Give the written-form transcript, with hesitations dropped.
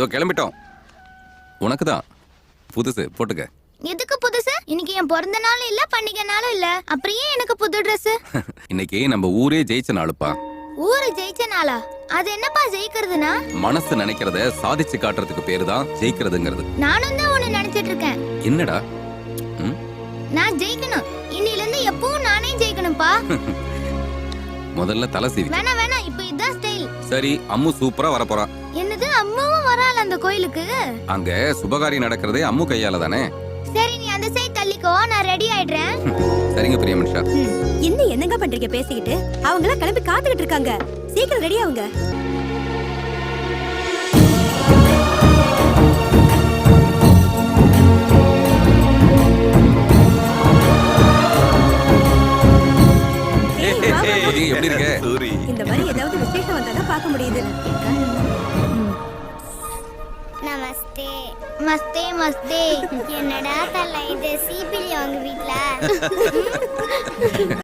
இதோ கிளம்பிட்டோம். உனக்கு தான் புதுசு, போட்டுக்க. எதுக்கு புதுசு? இன்னைக்கு என் பிறந்த நாளும் இல்ல, பண்டிகை நாளும் இல்ல, அப்புறம் ஏன் எனக்கு புது Dress? இன்னைக்கு நம்ம ஊரே ஜெயிச்ச நாளுப்பா. ஊரு ஜெயிச்ச நாளா? அது என்னப்பா ஜெயிக்கிறதுனா? மனசு நினைக்கிறத சாதிச்சு காட்டுறதுக்கு பேரு தான் ஜெயிக்கிறதுங்கிறது. நானும் தான் ஒண்ணு நினைச்சிட்டு இருக்கேன். என்னடா? நான் ஜெயிக்கணும். இன்னில இருந்து எப்பவும் நானே ஜெயிக்கணும்பா. முதல்ல தலை சீவி. வேணா வேணா, இப்போ இதான் ஸ்டைல். சரி, அம்மு சூப்பரா வர போறா. என்னது, அம்மாவும் வரால அந்த கோயிலுக்கு? அங்க சுபகாரியம் நடக்கிறதே அம்மு கையால தானே. சரி, நீ அந்த சைடு தள்ளிக்கோ, நான் ரெடி ஆயிடுறேன். சரிங்க பிரியமனுஷா. என்ன என்னங்க பண்றீங்க பேசிக்கிட்டு? அவங்க எல்லாம் கிளம்பி காத்துக்கிட்டு இருக்காங்க. சீக்கிரம் ரெடி ஆவுங்க. எப்படி இருக்க? இந்த மாதிரி ஏதாவது விசேஷம் வந்தாதான் பார்க்க முடியுது. நமஸ்தே. மஸ்தே மஸ்தே. என்னடா தலை இது, சீப்பிலி அவங்க வீட்ல.